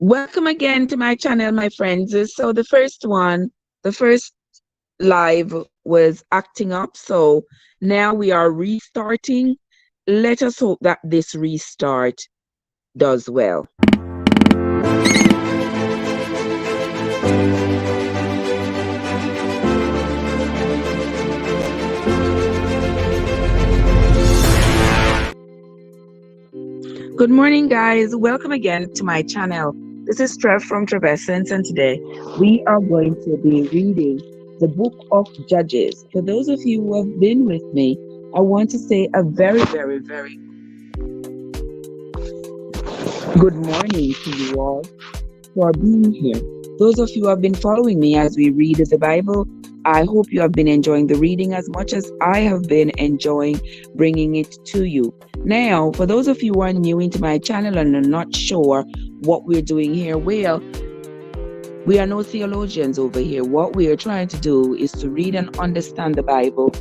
Welcome again to my channel, my friends. So the first live was acting up. So now we are restarting. Let us hope that this restart does well. Good morning, guys. Welcome again to my channel. This is Trev from Trevessence, and today we are going to be reading the book of Judges. For those of you who have been with me, I want to say a very good morning to you all for being here. Those of you who have been following me as we read the Bible, I hope you have been enjoying the reading as much as I have been enjoying bringing it to you. Now, for those of you who are new into my channel and are not sure what we're doing here, well, we are no theologians over here. What we are trying to do is to read and understand the Bible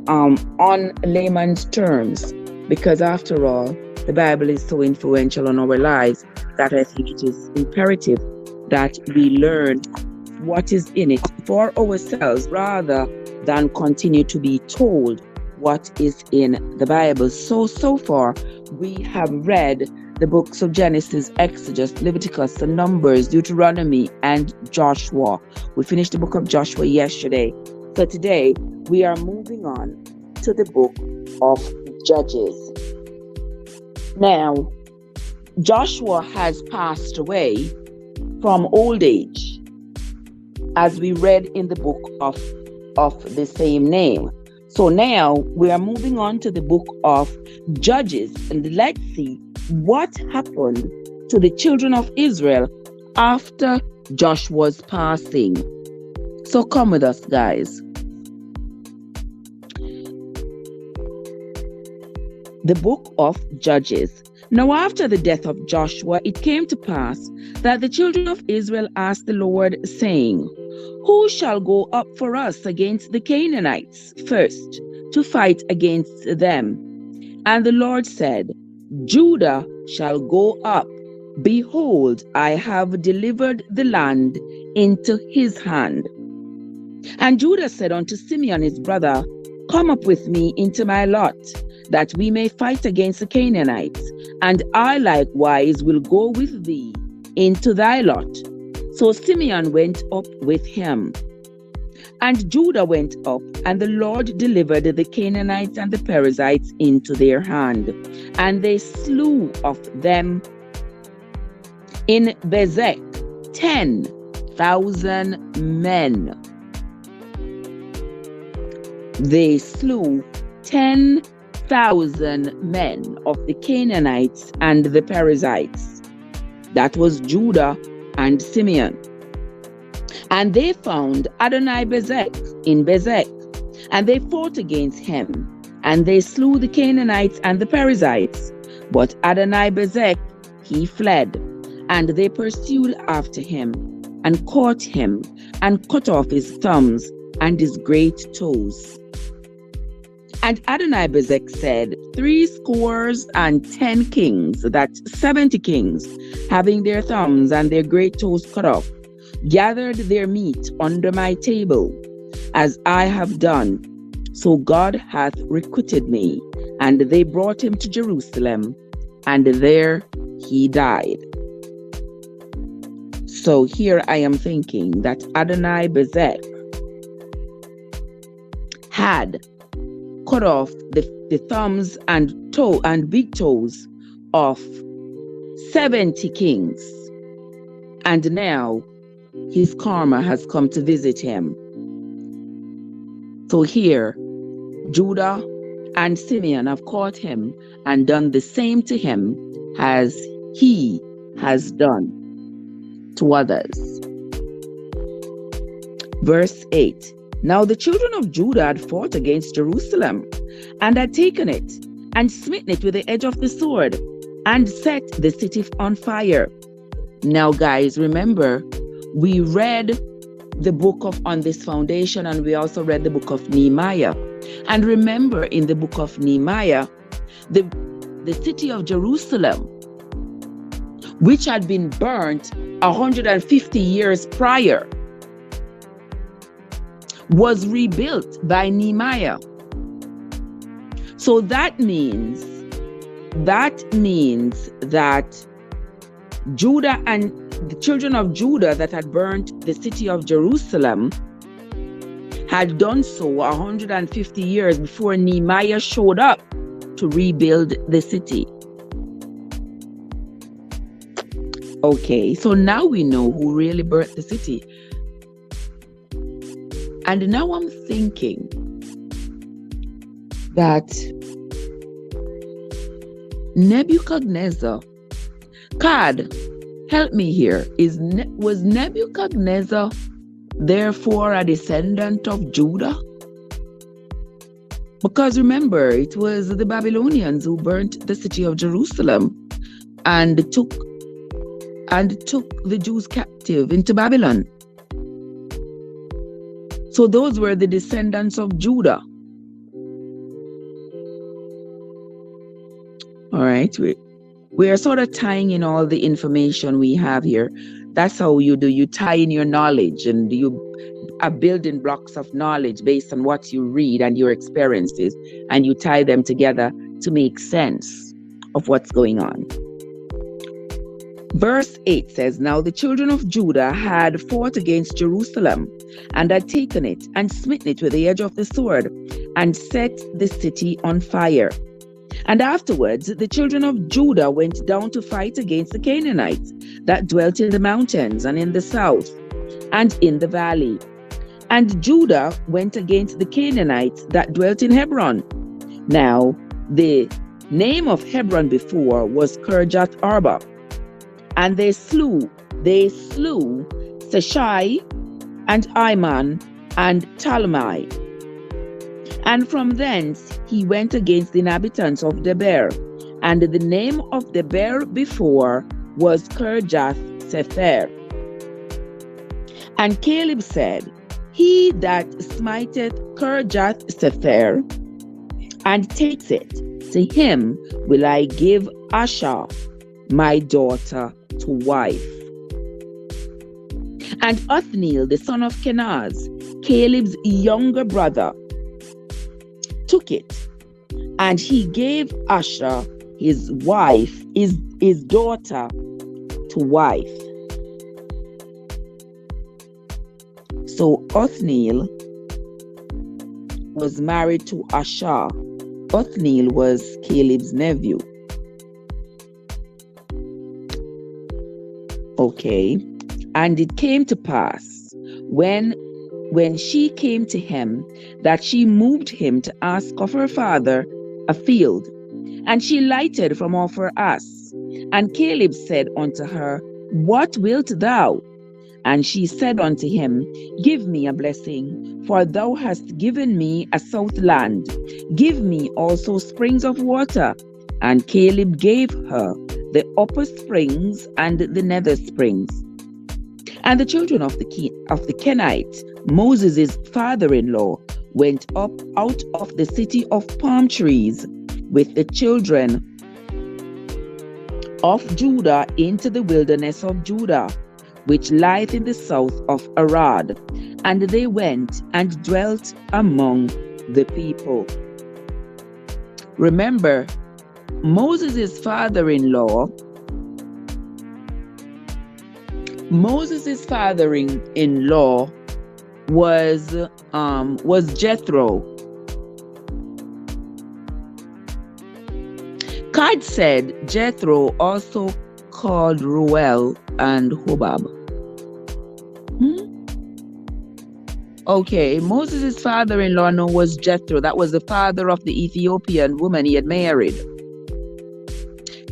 on layman's terms, because after all, the Bible is so influential on our lives that I think it is imperative that we learn what is in it for ourselves rather than continue to be told what is in the Bible. So far, we have read the books of Genesis, Exodus, Leviticus, the Numbers, Deuteronomy, and Joshua. We finished the book of Joshua yesterday. So today, we are moving on to the book of Judges. Now, Joshua has passed away from old age, as we read in the book of the same name. So now we are moving on to the book of Judges, and let's see what happened to the children of Israel after Joshua's passing. So come with us, guys. The book of Judges. Now after the death of Joshua, it came to pass that the children of Israel asked the Lord, saying, "Who shall go up for us against the Canaanites first to fight against them?" And the Lord said, "Judah shall go up. Behold, I have delivered the land into his hand." And Judah said unto Simeon his brother, "Come up with me into my lot, that we may fight against the Canaanites, and I likewise will go with thee into thy lot." So Simeon went up with him. And Judah went up, and the Lord delivered the Canaanites and the Perizzites into their hand. And they slew of them in Bezek 10,000 men. They slew 10,000 men of the Canaanites and the Perizzites. That was Judah and Simeon. And they found Adoni-Bezek in Bezek, and they fought against him, and they slew the Canaanites and the Perizzites. But Adoni-Bezek, he fled, and they pursued after him, and caught him, and cut off his thumbs and his great toes. And Adoni-Bezek said, 70 kings, that's 70 kings, having their thumbs and their great toes cut off, gathered their meat under my table, as I have done. So God hath requited me. And they brought him to Jerusalem, and there he died. So here I am thinking that Adoni-Bezek had cut off the thumbs and big toes of 70 kings, and now his karma has come to visit him. So here Judah and Simeon have caught him and done the same to him as he has done to others. Verse 8. Now the children of Judah had fought against Jerusalem, and had taken it, and smitten it with the edge of the sword, and set the city on fire. Now, guys, remember, we read the book of On This Foundation, and we also read the book of Nehemiah. And remember, in the book of Nehemiah, the city of Jerusalem which had been burnt 150 years prior, was rebuilt by Nehemiah. So that means that Judah and the children of Judah that had burnt the city of Jerusalem had done so 150 years before Nehemiah showed up to rebuild the city. Okay, so now we know who really burnt the city. And now I'm thinking that Nebuchadnezzar, God, help me here, was Nebuchadnezzar therefore a descendant of Judah? Because remember, it was the Babylonians who burnt the city of Jerusalem and took the Jews captive into Babylon. So those were the descendants of Judah. All right, we are sort of tying in all the information we have here. That's how you do. You tie in your knowledge, and you are building blocks of knowledge based on what you read and your experiences, and you tie them together to make sense of what's going on. Verse 8 says, "Now the children of Judah had fought against Jerusalem, and had taken it, and smitten it with the edge of the sword, and set the city on fire. And afterwards the children of Judah went down to fight against the Canaanites that dwelt in the mountains, and in the south, and in the valley. And Judah went against the Canaanites that dwelt in Hebron. Now the name of Hebron before was Kirjath Arba. And they slew Sheshai and Iman and Talmai. And from thence he went against the inhabitants of Debir. And the name of Debir before was Kirjath Sepher. And Caleb said, He that smiteth Kirjath Sepher and takes it, to him will I give Asher, my daughter, to wife. And Othniel, the son of Kenaz, Caleb's younger brother, took it, and he gave Asher, his wife, his daughter, to wife. So Othniel was married to Asher. Othniel was Caleb's nephew. Okay. And it came to pass when she came to him that she moved him to ask of her father a field, and she lighted from off her ass. And Caleb said unto her, What wilt thou? And she said unto him, Give me a blessing, for thou hast given me a south land. Give me also springs of water. And Caleb gave her the upper springs and the nether springs. And the children of the Kenites, Moses' father-in-law, went up out of the city of palm trees with the children of Judah into the wilderness of Judah, which lieth in the south of Arad. And they went and dwelt among the people. Remember, Moses' father-in-law was Jethro. God said Jethro also called Reuel and Hobab. Okay, Moses' father-in-law was Jethro. That was the father of the Ethiopian woman he had married.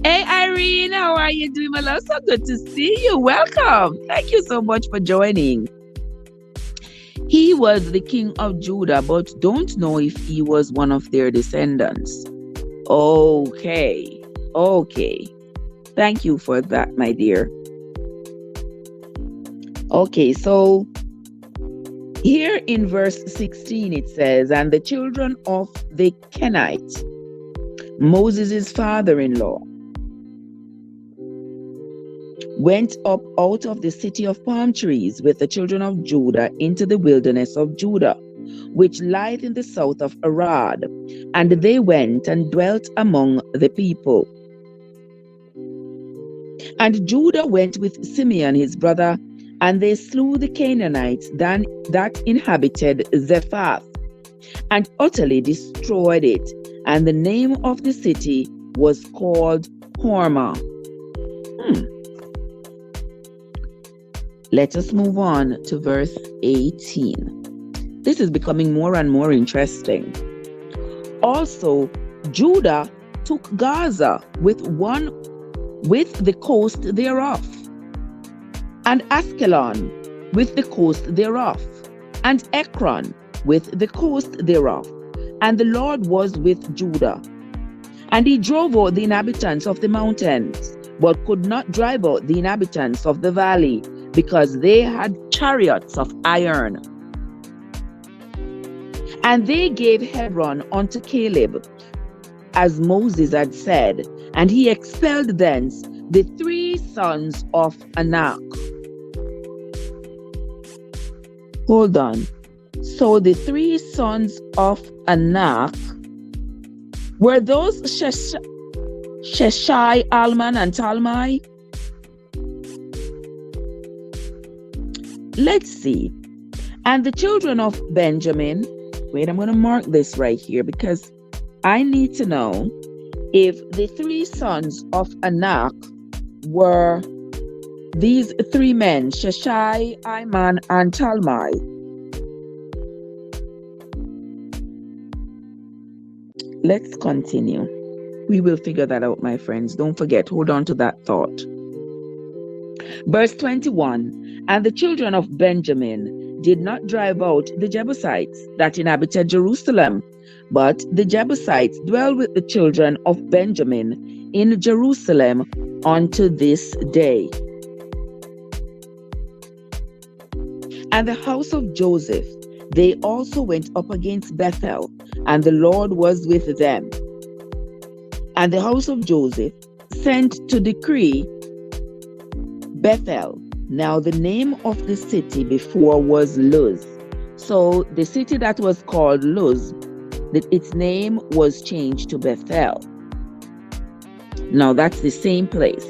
Hey, Irene, how are you doing, my love? So good to see you. Welcome. Thank you so much for joining. He was the king of Judah, but don't know if he was one of their descendants. Okay. Thank you for that, my dear. Okay, so here in verse 16 it says, And the children of the Kenites, Moses' father-in-law, went up out of the city of palm trees with the children of Judah into the wilderness of Judah, which lieth in the south of Arad. And they went and dwelt among the people. And Judah went with Simeon his brother, and they slew the Canaanites that inhabited Zephath, and utterly destroyed it. And the name of the city was called Hormah. Let us move on to verse 18. This is becoming more and more interesting. Also, Judah took Gaza with the coast thereof, and Askelon with the coast thereof, and Ekron with the coast thereof. And the Lord was with Judah. And he drove out the inhabitants of the mountains, but could not drive out the inhabitants of the valley, because they had chariots of iron. And they gave Hebron unto Caleb, as Moses had said, and he expelled thence the 3 sons of Anak. Hold on. So the 3 sons of Anak were those Sheshai, Alman, and Talmai? Let's see. And the children of Benjamin, wait, I'm going to mark this right here because I need to know if the 3 sons of Anak were these 3 men, Sheshai, Iman, and Talmai. Let's continue. We will figure that out, my friends. Don't forget, hold on to that thought. Verse 21, and the children of Benjamin did not drive out the Jebusites that inhabited Jerusalem, but the Jebusites dwell with the children of Benjamin in Jerusalem unto this day. And the house of Joseph, they also went up against Bethel, and the Lord was with them. And the house of Joseph sent to decree Bethel. Now the name of the city before was Luz. So the city that was called Luz, its name was changed to Bethel. Now that's the same place.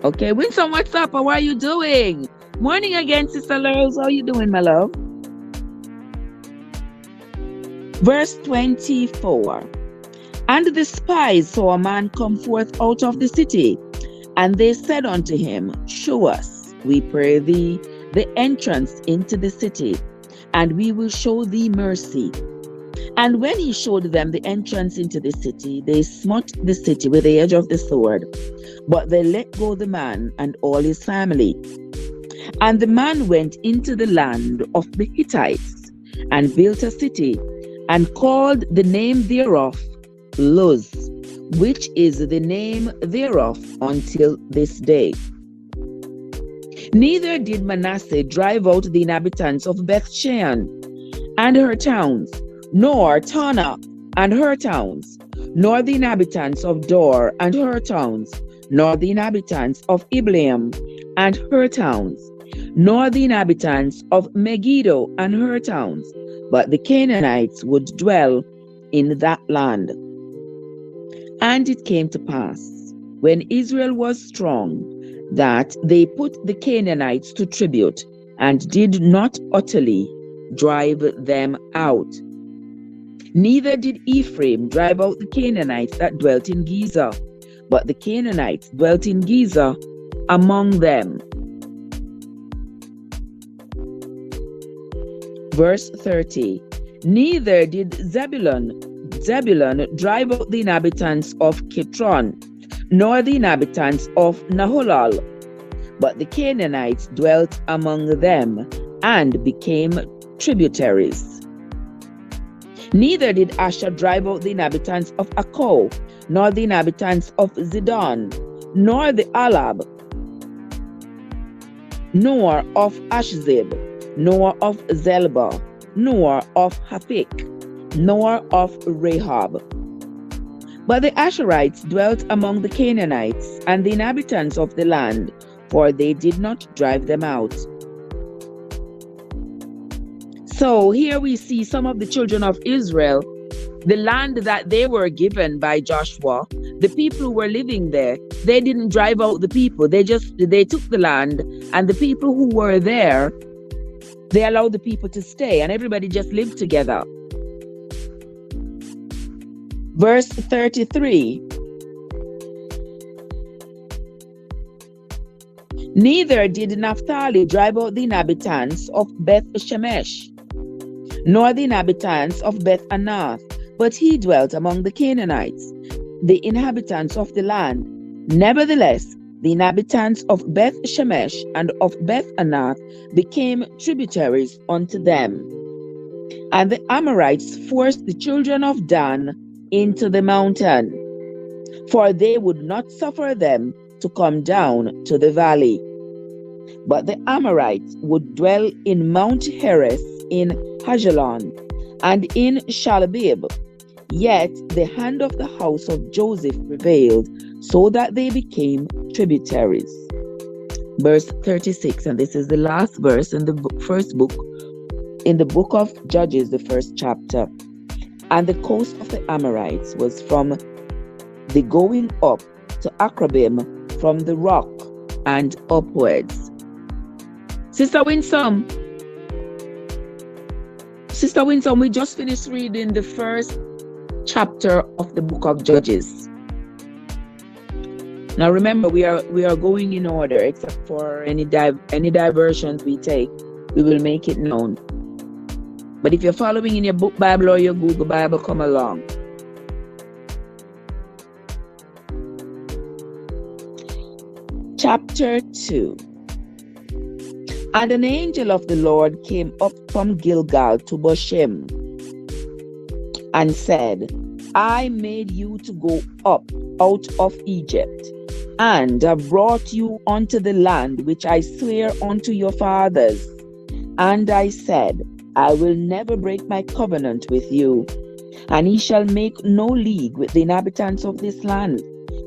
Okay, Winsome, what's up? How are you doing? Morning again, Sister Luz. How are you doing, my love? Verse 24. And the spies saw a man come forth out of the city, and they said unto him, Show us, we pray thee, the entrance into the city, and we will show thee mercy. And when he showed them the entrance into the city, they smote the city with the edge of the sword, but they let go the man and all his family. And the man went into the land of the Hittites, and built a city, and called the name thereof Luz, which is the name thereof until this day. Neither did Manasseh drive out the inhabitants of Bethshean and her towns, nor Tanakh and her towns, nor the inhabitants of Dor and her towns, nor the inhabitants of Ibleam and her towns, nor the inhabitants of Megiddo and her towns, but the Canaanites would dwell in that land. And it came to pass, when Israel was strong, that they put the Canaanites to tribute, and did not utterly drive them out. Neither did Ephraim drive out the Canaanites that dwelt in Giza, but the Canaanites dwelt in Giza among them. Verse 30. Neither did Zebulun drive out the inhabitants of Kitron, nor the inhabitants of Naholal, but the Canaanites dwelt among them, and became tributaries. Neither did Asher drive out the inhabitants of Akko, nor the inhabitants of Zidon, nor the Alab, nor of Ashzib, nor of Zelba, nor of Hafik, nor of Rahab. But the Asherites dwelt among the Canaanites, and the inhabitants of the land for they did not drive them out. So here we see some of the children of Israel, the land that they were given by Joshua, the people who were living there, they didn't drive out the people. They took the land, and the people who were there, they allowed the people to stay, and everybody just lived together. Verse 33. Neither did Naphtali drive out the inhabitants of Beth Shemesh, nor the inhabitants of Beth Anath, but he dwelt among the Canaanites, the inhabitants of the land. Nevertheless, the inhabitants of Beth Shemesh and of Beth Anath became tributaries unto them. And the Amorites forced the children of Dan into the mountain, for they would not suffer them to come down to the valley. But the Amorites would dwell in Mount Heres, in Hajalon, and in Shalabib. Yet the hand of the house of Joseph prevailed, so that they became tributaries. Verse 36, and this is the last verse in the first book, in the book of Judges, the first chapter. And the coast of the Amorites was from the going up to Akrabim, from the rock and upwards. Sister Winsome, we just finished reading the first chapter of the book of Judges. Now remember, we are going in order, except for any diversions we take, we will make it known. But if you're following in your book Bible or your Google Bible, come along. Chapter 2. And an angel of the Lord came up from Gilgal to Boshim, and said, I made you to go up out of Egypt, and have brought you unto the land which I swear unto your fathers. And I said, I will never break my covenant with you, and ye shall make no league with the inhabitants of this land.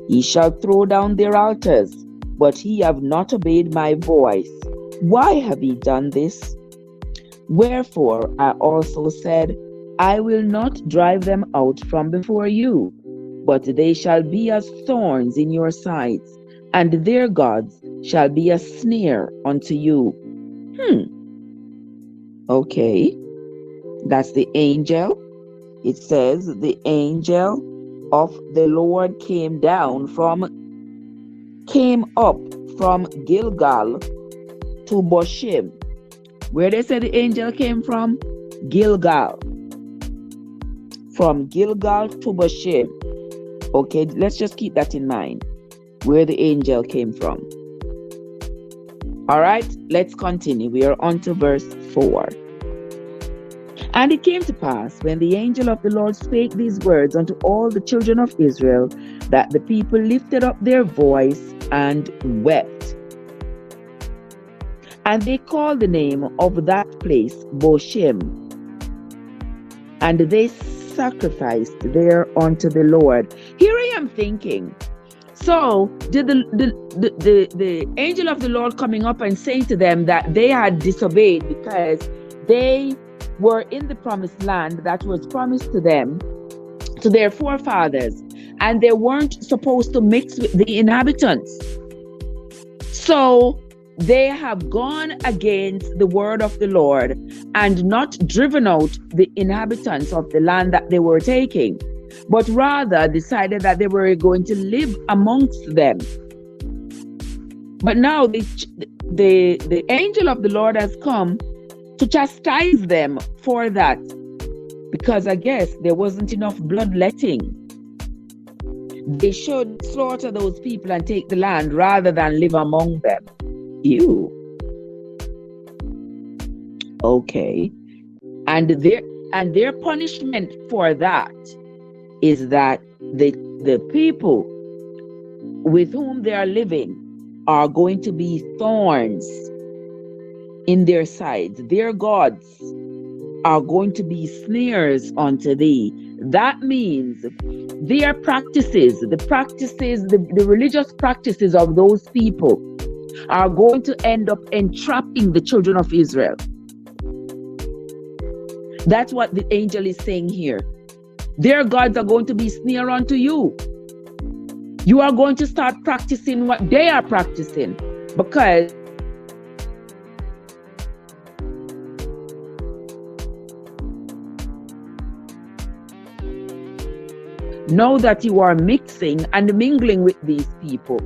Ye shall throw down their altars, but ye have not obeyed my voice. Why have ye done this? Wherefore I also said, I will not drive them out from before you, but they shall be as thorns in your sides, and their gods shall be a snare unto you. Okay, that's the angel. It says the angel of the Lord came up from Gilgal to Boshim. Where they say the angel came from? Gilgal. From Gilgal to Boshim. Okay, let's just keep that in mind, where the angel came from. All right, let's continue. We are on to verse 4. And it came to pass, when the angel of the Lord spake these words unto all the children of Israel, that the people lifted up their voice and wept. And they called the name of that place Boshim. And they sacrificed there unto the Lord. Here I am thinking, so did the angel of the Lord coming up and saying to them that they had disobeyed because they were in the promised land that was promised to them, to their forefathers, and they weren't supposed to mix with the inhabitants. So they have gone against the word of the Lord and not driven out the inhabitants of the land that they were taking, but rather decided that they were going to live amongst them. But now the angel of the Lord has come to chastise them for that, because I guess there wasn't enough bloodletting. They should slaughter those people and take the land rather than live among them. Ew. Okay. And their punishment for that is that the people with whom they are living are going to be thorns in their sides. Their gods are going to be snares unto thee. That means their practices, the religious practices of those people are going to end up entrapping the children of Israel. That's what the angel is saying here. Their gods are going to be snare unto you. You are going to start practicing what they are practicing, because know that you are mixing and mingling with these people.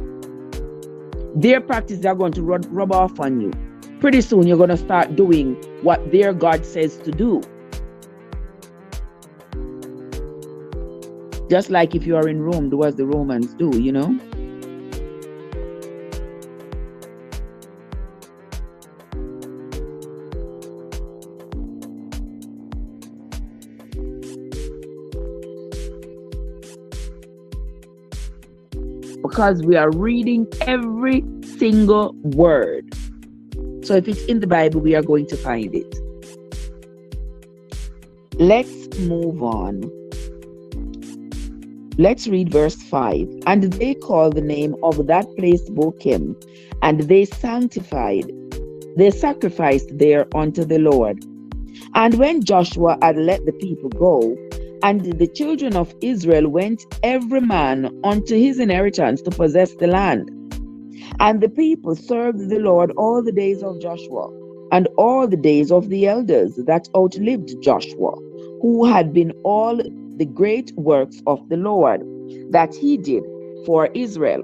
Their practices are going to rub off on you. Pretty soon you're going to start doing what their God says to do. Just like if you are in Rome, do as the Romans do, you know? Because we are reading every single word. So if it's in the Bible, we are going to find it. Let's move on. Let's read verse 5. And they called the name of that place Bochim, and they sanctified, they sacrificed there unto the Lord. And when Joshua had let the people go, and the children of Israel went every man unto his inheritance to possess the land. And the people served the Lord all the days of Joshua, and all the days of the elders that outlived Joshua, who had been all the great works of the Lord that he did for Israel.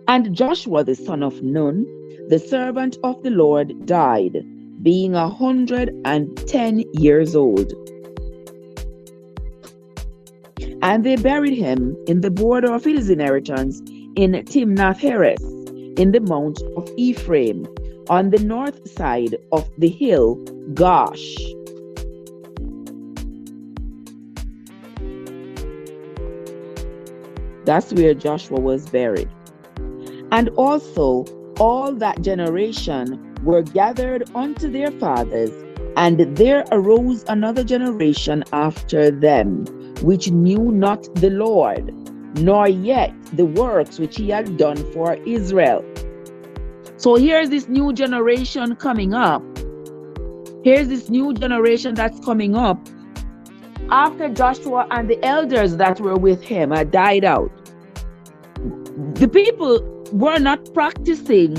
And Joshua the son of Nun, the servant of the Lord, died, being 110 years old. And they buried him in the border of his inheritance in Timnath-Heres, in the mount of Ephraim, on the north side of the hill Gaash. That's where Joshua was buried. And also all that generation were gathered unto their fathers, and there arose another generation after them, which knew not the Lord, nor yet the works which he had done for Israel. So here's this new generation coming up. Here's this new generation that's coming up after Joshua and the elders that were with him had died out. The people were not practicing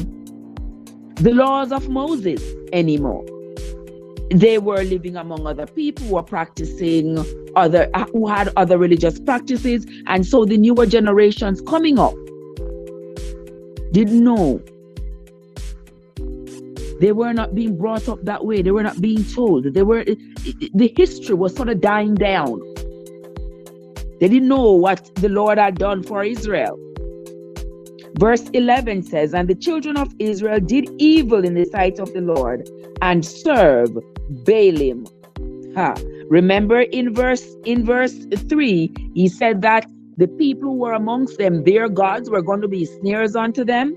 the laws of Moses anymore. They were living among other people who were practicing who had other religious practices, and so the newer generations coming up didn't know. They were not being brought up that way. They were not being told. The history was sort of dying down. They didn't know what the Lord had done for Israel. Verse 11 says, and the children of Israel did evil in the sight of the Lord, and served Baalim. Remember in verse 3, he said that the people who were amongst them, their gods were going to be snares unto them.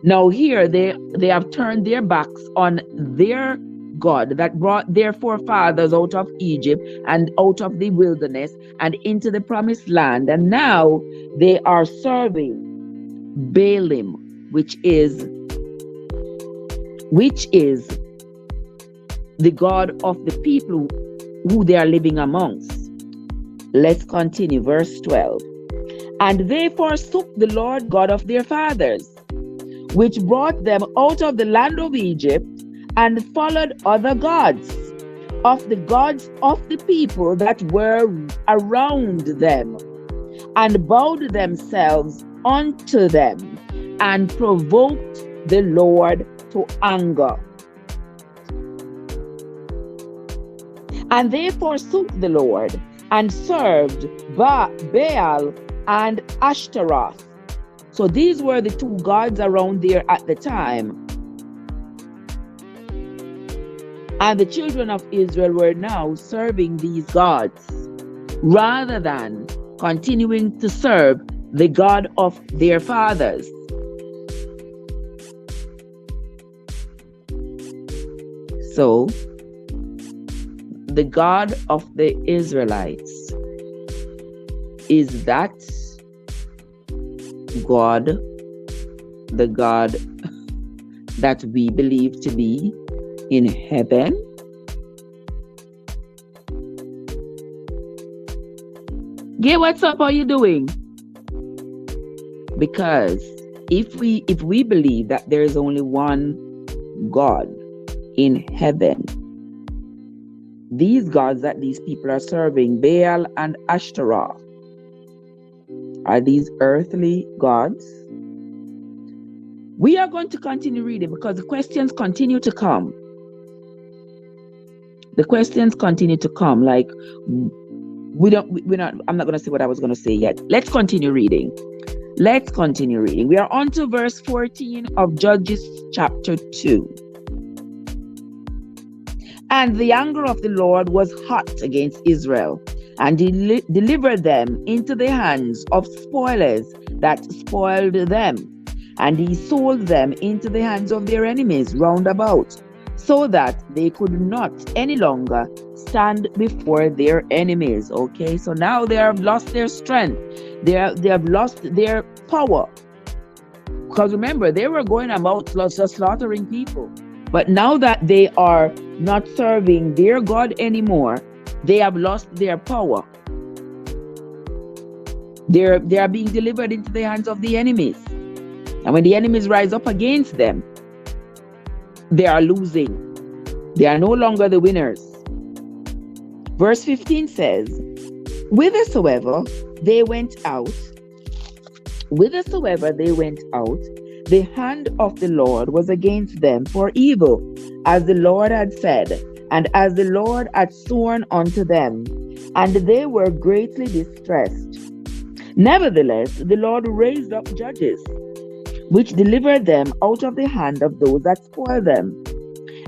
Now here they have turned their backs on their God that brought their forefathers out of Egypt and out of the wilderness and into the promised land. And now they are serving Baalim, which is the God of the people who they are living amongst. Let's continue, verse 12. And they forsook the Lord God of their fathers, which brought them out of the land of Egypt, and followed other gods of the people that were around them, and bowed themselves unto them, and provoked the Lord to anger. And they forsook the Lord, and served Baal and Ashtaroth. So these were the two gods around there at the time. And the children of Israel were now serving these gods, rather than continuing to serve the God of their fathers. So, the God of the Israelites is that God the God that we believe to be in heaven? Gay, what's up? How are you doing? Because if we believe that there is only one God in heaven, these gods that these people are serving, Baal and Ashtaroth, are these earthly gods? We are going to continue reading because the questions continue to come. The questions continue to come. Like, I'm not going to say what I was going to say yet. Let's continue reading. We are on to verse 14 of Judges chapter 2. And the anger of the Lord was hot against Israel, and he delivered them into the hands of spoilers that spoiled them. And he sold them into the hands of their enemies round about, so that they could not any longer stand before their enemies. Okay, so now they have lost their strength. They have lost their power. Because remember, they were going about just slaughtering people. But now that they are not serving their God anymore, they have lost their power. They are being delivered into the hands of the enemies. And when the enemies rise up against them, they are losing. They are no longer the winners. Verse 15 says, Whithersoever they went out, the hand of the Lord was against them for evil, as the Lord had said, and as the Lord had sworn unto them, and they were greatly distressed. Nevertheless, the Lord raised up judges, which delivered them out of the hand of those that spoiled them.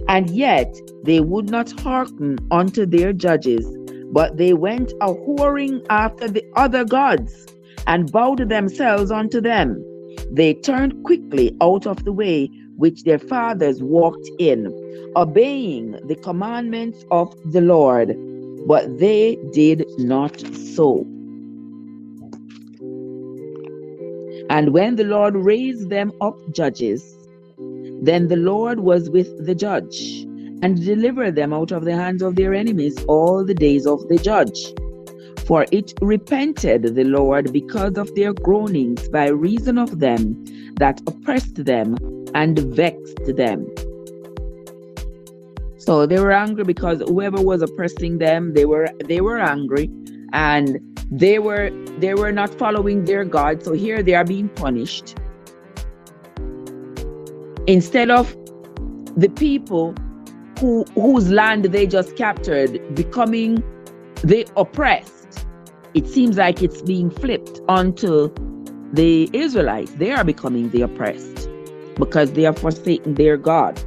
And yet they would not hearken unto their judges, but they went a whoring after the other gods, and bowed themselves unto them. They turned quickly out of the way which their fathers walked in, obeying the commandments of the Lord, but they did not so. And when the Lord raised them up judges, then the Lord was with the judge, and delivered them out of the hands of their enemies all the days of the judge. For it repented the Lord because of their groanings by reason of them that oppressed them and vexed them. So they were angry because whoever was oppressing them, they were angry, and they were not following their God. So here they are being punished. Instead of the people whose land they just captured becoming the oppressed, it seems like it's being flipped onto the Israelites. They are becoming the oppressed because they have forsaken their God.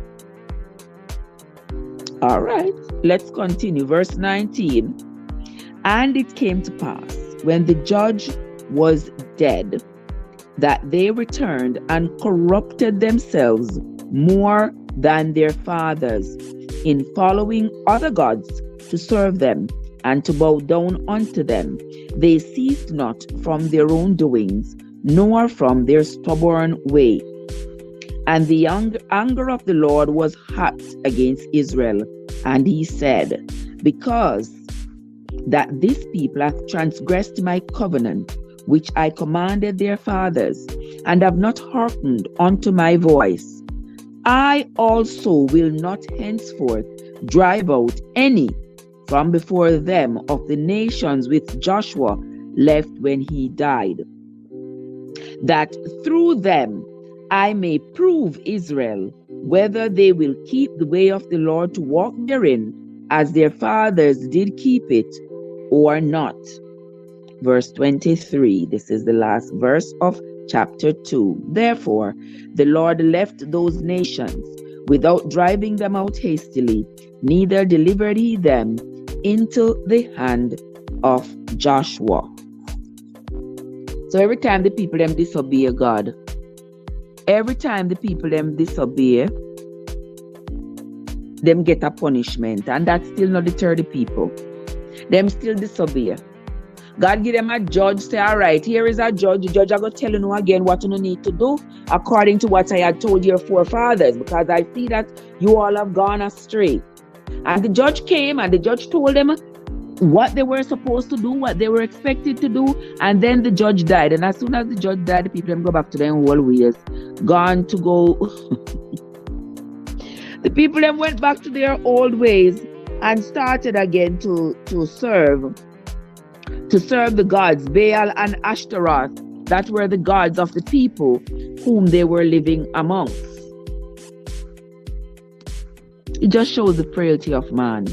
All right, let's continue. Verse 19. And it came to pass, when the judge was dead, that they returned and corrupted themselves more than their fathers, in following other gods to serve them and to bow down unto them. They ceased not from their own doings, nor from their stubborn way. And the anger of the Lord was hot against Israel, and he said, Because that this people hath transgressed my covenant, which I commanded their fathers, and have not hearkened unto my voice, I also will not henceforth drive out any from before them of the nations which Joshua left when he died, that through them I may prove Israel whether they will keep the way of the Lord to walk therein, as their fathers did keep it, or not. Verse 23, this is the last verse of chapter 2. Therefore, the Lord left those nations without driving them out hastily, neither delivered he them into the hand of Joshua. So every time the people them disobey God, every time the people them disobey, them get a punishment, and that still not deter the people. Them still disobey. God give them a judge, say, all right, here is a judge. The judge are going to tell you again what you need to do according to what I had told your forefathers, because I see that you all have gone astray. And the judge came and the judge told them what they were supposed to do, what they were expected to do, and then the judge died. And as soon as the judge died, the people them go back to their old ways, gone to go. The people then went back to their old ways and started again to serve the gods, Baal and Ashtaroth, that were the gods of the people whom they were living amongst. It just shows the frailty of man.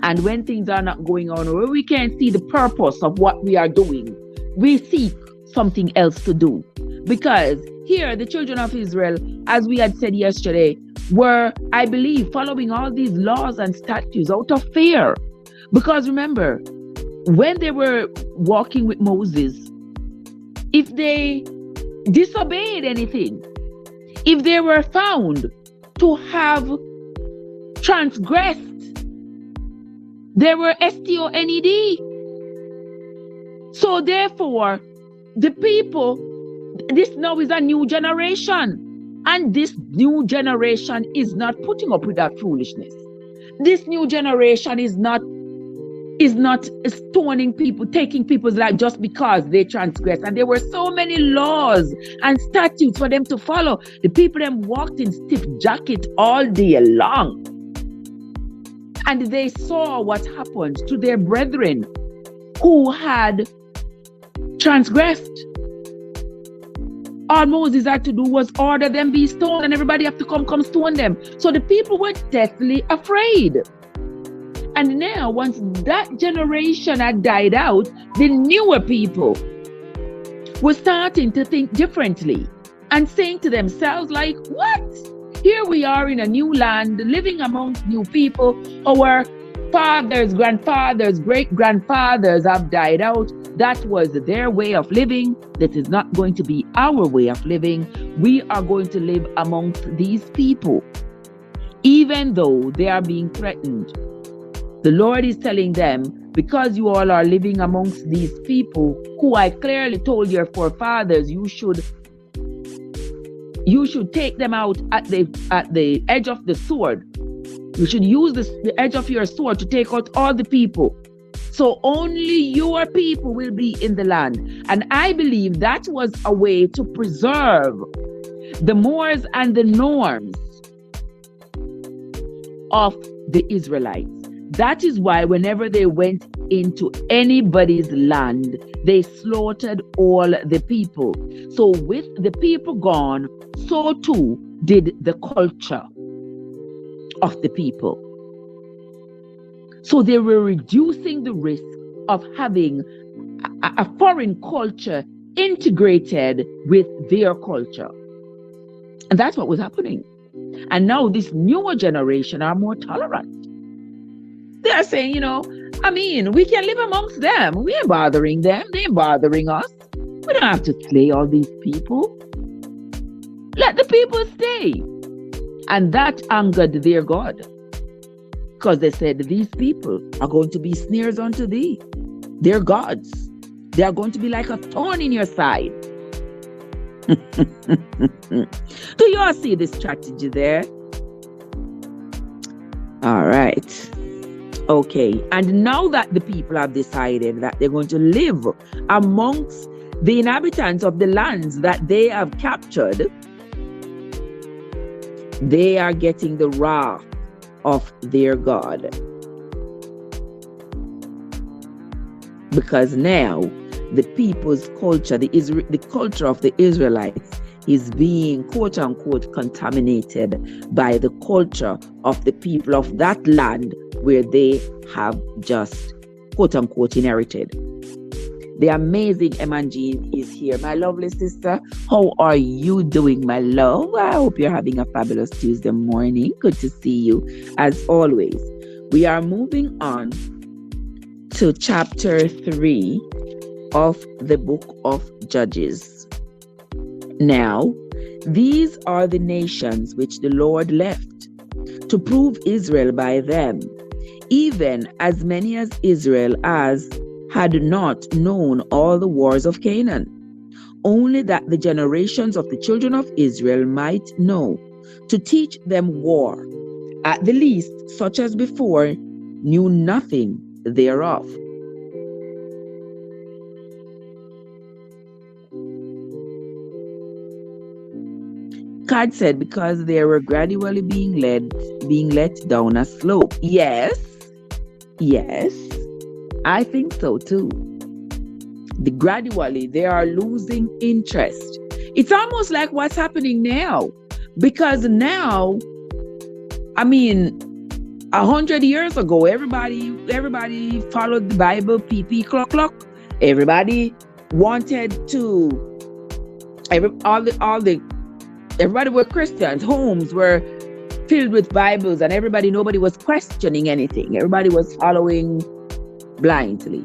And when things are not going on, or we can't see the purpose of what we are doing, we seek something else to do. Because here, the children of Israel, as we had said yesterday, were, I believe, following all these laws and statutes out of fear. Because remember, when they were walking with Moses, if they disobeyed anything, if they were found to have transgressed, they were stoned. So therefore, the people, this now is a new generation. And this new generation is not putting up with that foolishness. This new generation is not stoning people, taking people's life just because they transgress. And there were so many laws and statutes for them to follow. The people them walked in stiff jacket all day long. And they saw what happened to their brethren who had transgressed. All Moses had to do was order them be stoned, and everybody have to come stone them. So the people were deathly afraid. And now, once that generation had died out, the newer people were starting to think differently and saying to themselves, like, what? Here we are in a new land, living amongst new people. Our fathers, grandfathers, great-grandfathers have died out. That was their way of living. That is not going to be our way of living. We are going to live amongst these people, even though they are being threatened. The Lord is telling them, because you all are living amongst these people who I clearly told your forefathers, you should take them out at the edge of the sword. You should use the edge of your sword to take out all the people. So only your people will be in the land. And I believe that was a way to preserve the mores and the norms of the Israelites. That is why whenever they went into anybody's land, they slaughtered all the people. So with the people gone, so too did the culture of the people. So they were reducing the risk of having a foreign culture integrated with their culture. And that's what was happening. And now this newer generation are more tolerant. They are saying, we can live amongst them. We ain't bothering them. They ain't bothering us. We don't have to slay all these people. Let the people stay. And that angered their God. Because they said, these people are going to be snares unto thee. They're gods. They are going to be like a thorn in your side. Do you all see this strategy there? All right. Okay. And now that the people have decided that they're going to live amongst the inhabitants of the lands that they have captured, they are getting the wrath of their God. Because now the people's culture, the culture of the Israelites is being quote unquote contaminated by the culture of the people of that land where they have just quote unquote inherited. The amazing M&G is here. My lovely sister, how are you doing, my love? I hope you're having a fabulous Tuesday morning. Good to see you as always. We are moving on to chapter 3 of the book of Judges. Now, these are the nations which the Lord left to prove Israel by them, even as many as Israel as had not known all the wars of Canaan, only that the generations of the children of Israel might know, to teach them war. At the least, such as before knew nothing thereof. God said, because they were gradually being let down a slope. Yes, I think so too. Gradually, they are losing interest. It's almost like what's happening now. Because now, 100 years ago, everybody followed the Bible, PP, clock. Everybody wanted to, everybody were Christians. Homes were filled with Bibles, and nobody was questioning anything. Everybody was following blindly.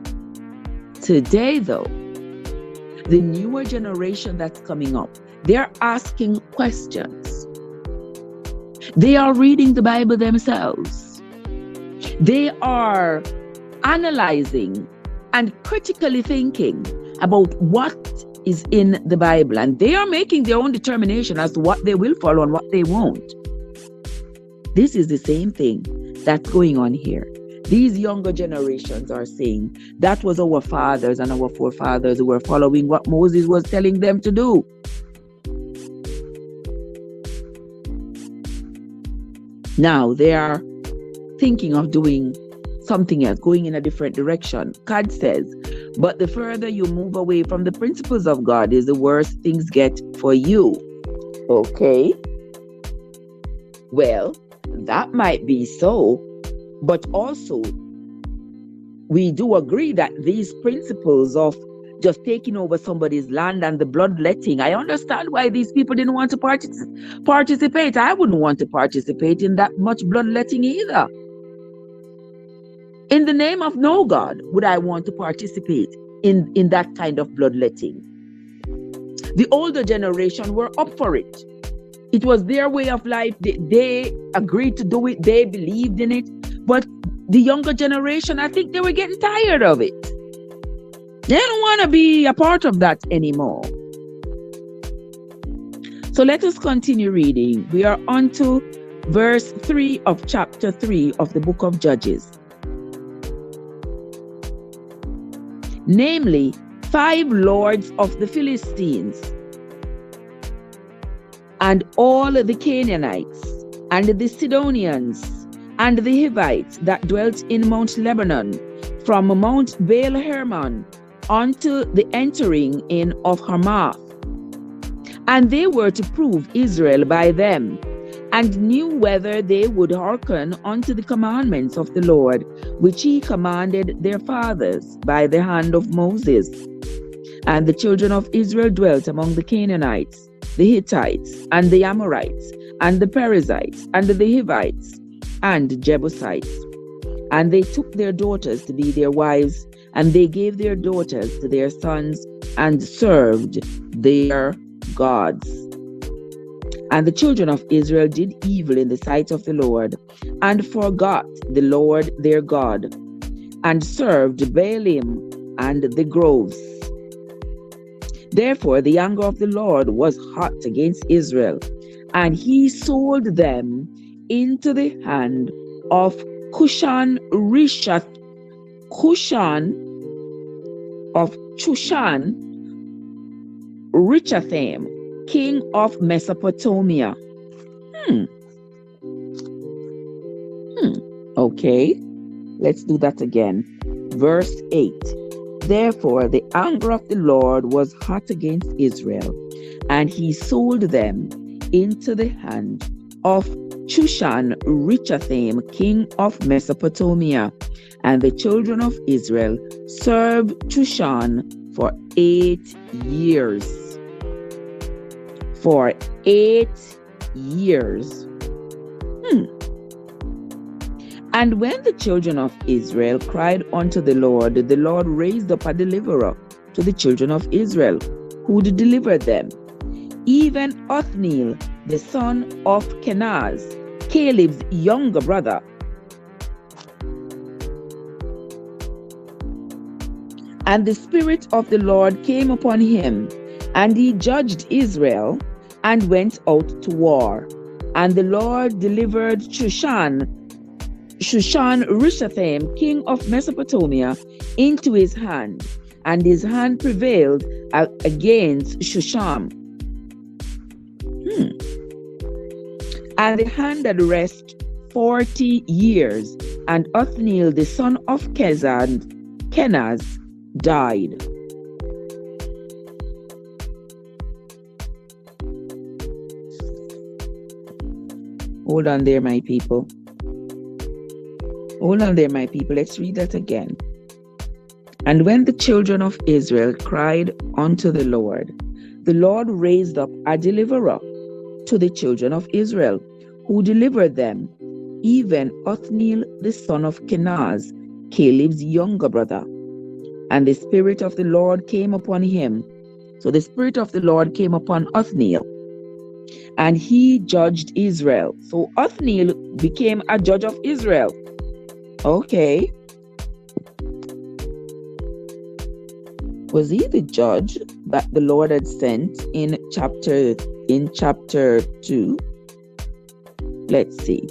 Today, though, the newer generation that's coming up, they're asking questions. They are reading the Bible themselves. They are analyzing and critically thinking about what is in the Bible, and they are making their own determination as to what they will follow and what they won't. This is the same thing that's going on here. These younger generations are saying that was our fathers and our forefathers who were following what Moses was telling them to do. Now they are thinking of doing something else, going in a different direction. God says, but the further you move away from the principles of God is the worse things get for you. Okay. Well, that might be so, but also we do agree that these principles of just taking over somebody's land and the bloodletting, I understand why these people didn't want to participate. I wouldn't want to participate in that much bloodletting either. In the name of no God would I want to participate in that kind of bloodletting. The older generation were up for it. It was their way of life. They agreed to do it. They believed in it. But the younger generation, I think they were getting tired of it. They don't want to be a part of that anymore. So let us continue reading. We are on to verse 3 of chapter 3 of the book of Judges. Namely, 5 lords of the Philistines, and all the Canaanites, and the Sidonians, and the Hivites that dwelt in Mount Lebanon, from Mount Baal Hermon unto the entering in of Hamath. And they were to prove Israel by them, and knew whether they would hearken unto the commandments of the Lord, which he commanded their fathers by the hand of Moses. And the children of Israel dwelt among the Canaanites, the Hittites, and the Amorites, and the Perizzites, and the Hivites, and Jebusites. And they took their daughters to be their wives, and they gave their daughters to their sons, and served their gods. And the children of Israel did evil in the sight of the Lord, and forgot the Lord their God, and served Baalim and the groves. Therefore the anger of the Lord was hot against Israel, and he sold them into the hand of Chushan Rishathaim, king of Mesopotamia. Okay, let's do that again. Verse 8. Therefore the anger of the Lord was hot against Israel, and he sold them into the hand of Chushan Rishathaim, king of Mesopotamia. And the children of Israel served Chushan for 8 years. For 8 years. And when the children of Israel cried unto the Lord raised up a deliverer to the children of Israel, who did deliver them, even Othniel, the son of Kenaz, Caleb's younger brother. And the Spirit of the Lord came upon him, and he judged Israel, and went out to war. And the Lord delivered Shushan-Rishathaim, king of Mesopotamia, into his hand, and his hand prevailed against Shushan. And the hand had rest 40 years, and Othniel, the son of Kenaz, died. Hold on there, my people. Hold on there, my people. Let's read that again. And when the children of Israel cried unto the Lord raised up a deliverer to the children of Israel, who delivered them, even Othniel the son of Kenaz, Caleb's younger brother. And the Spirit of the Lord came upon him. So the Spirit of the Lord came upon Othniel, and he judged Israel. So Othniel became a judge of Israel. Okay. Was he the judge that the Lord had sent in chapter 2? Let's see.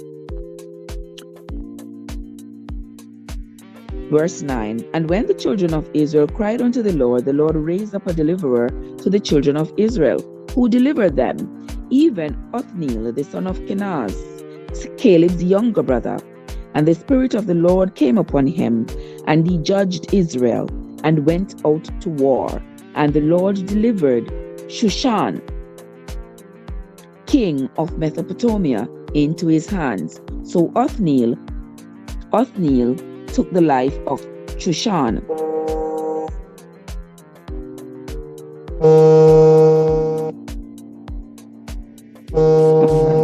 Verse 9. And when the children of Israel cried unto the Lord raised up a deliverer to the children of Israel, who delivered them, even Othniel the son of Kenaz, Caleb's younger brother. And the Spirit of the Lord came upon him, and he judged Israel, and went out to war. And the Lord delivered Shushan, king of Mesopotamia, into his hands. So Othniel took the life of Shushan. Oh my God, I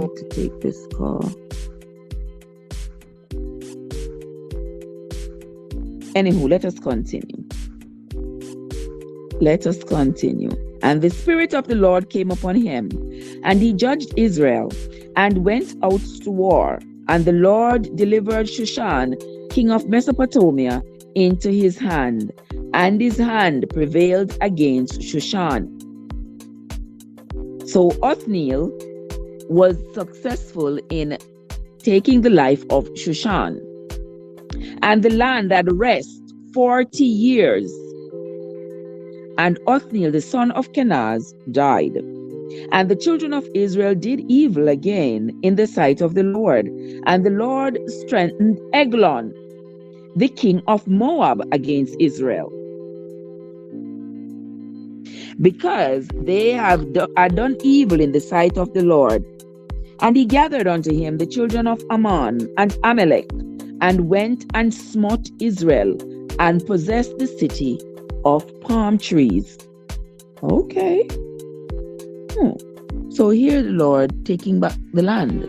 need to take this call. Anywho, let us continue. And the Spirit of the Lord came upon him, and he judged Israel, and went out to war. And the Lord delivered Shushan, king of Mesopotamia, into his hand, and his hand prevailed against Shushan. So Othniel was successful in taking the life of Shushan. And the land had rest 40 years. And Othniel, the son of Kenaz, died. And the children of Israel did evil again in the sight of the Lord. And the Lord strengthened Eglon, the king of Moab, against Israel, because they had done evil in the sight of the Lord. And he gathered unto him the children of Ammon and Amalek, and went and smote Israel, and possessed the city of palm trees. Okay. So here the Lord taking back the land.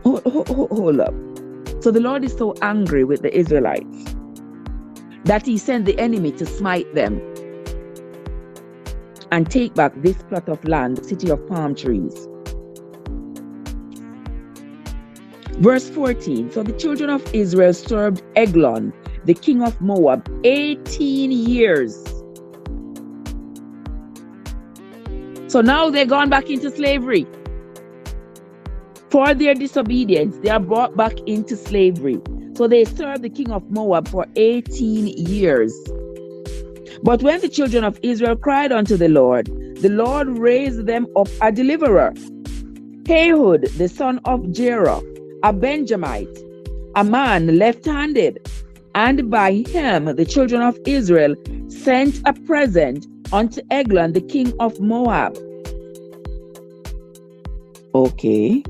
Hold up. So the Lord is so angry with the Israelites that he sent the enemy to smite them and take back this plot of land, the city of palm trees. Verse 14. So the children of Israel served Eglon, the king of Moab, 18 years. So now they're gone back into slavery. For their disobedience, they are brought back into slavery. So they served the king of Moab for 18 years. But when the children of Israel cried unto the Lord raised them up a deliverer, Ehud, the son of Jerah, a Benjamite, a man left-handed. And by him the children of Israel sent a present unto Eglon, the king of Moab. Okay.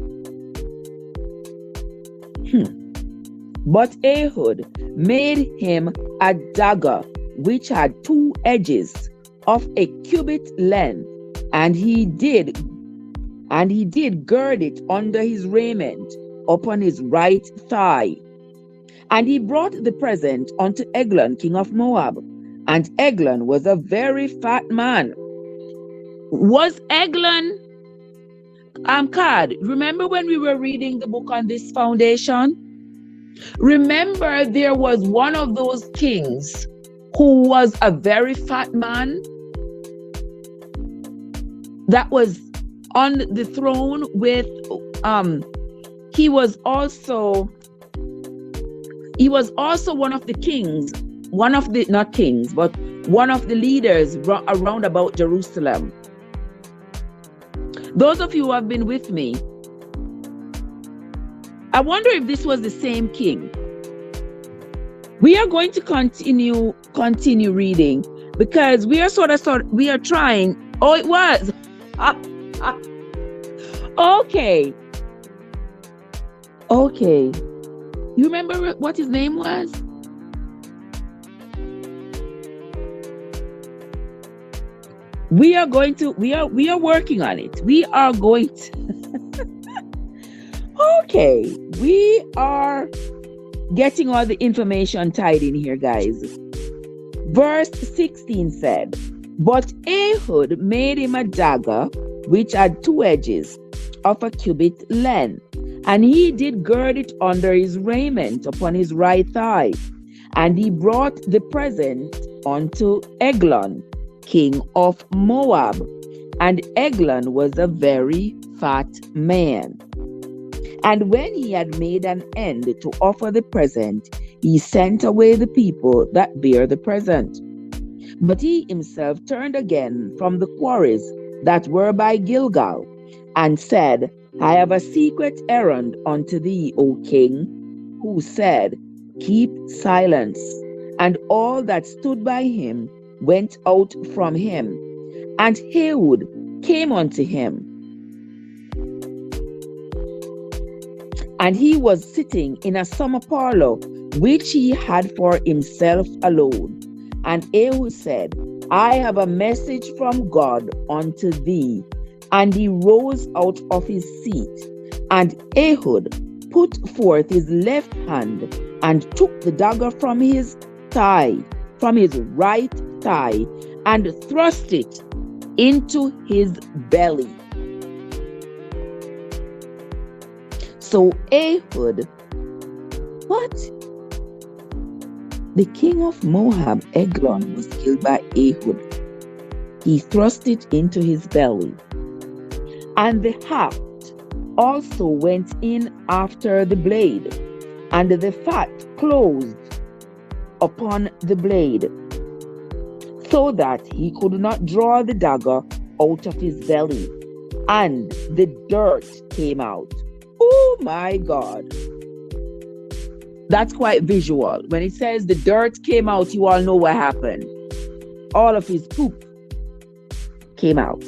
But Ehud made him a dagger which had 2 edges of a cubit length, and he did gird it under his raiment upon his right thigh. And he brought the present unto Eglon, king of Moab. And Eglon was a very fat man. Was Eglon Card? Remember when we were reading the book on this foundation? Remember, there was one of those kings who was a very fat man that was on the throne with he was also one of the kings, one of the not kings, but one of the leaders around about Jerusalem. Those of you who have been with me, I wonder if this was the same king. We are going to continue reading because we are we are trying. Oh, it was. Okay. You remember what his name was? We are working on it. We are going to okay. We are getting all the information tied in here, guys. Verse 16 said, "But Ehud made him a dagger which had 2 edges of a cubit length, and he did gird it under his raiment upon his right thigh. And he brought the present unto Eglon, king of Moab. And Eglon was a very fat man. And when he had made an end to offer the present, he sent away the people that bare the present. But he himself turned again from the quarries that were by Gilgal, and said, I have a secret errand unto thee, O king. Who said, Keep silence. And all that stood by him went out from him. And Ehud came unto him. And he was sitting in a summer parlor, which he had for himself alone. And Ehud said, I have a message from God unto thee. And he rose out of his seat. And Ehud put forth his left hand, and took the dagger from his right thigh, and thrust it into his belly. So Ehud, what? The king of Moab, Eglon, was killed by Ehud. He thrust it into his belly. And the haft also went in after the blade, and the fat closed upon the blade, so that he could not draw the dagger out of his belly, and the dirt came out. Oh my God. That's quite visual. When it says the dirt came out, you all know what happened. All of his poop came out.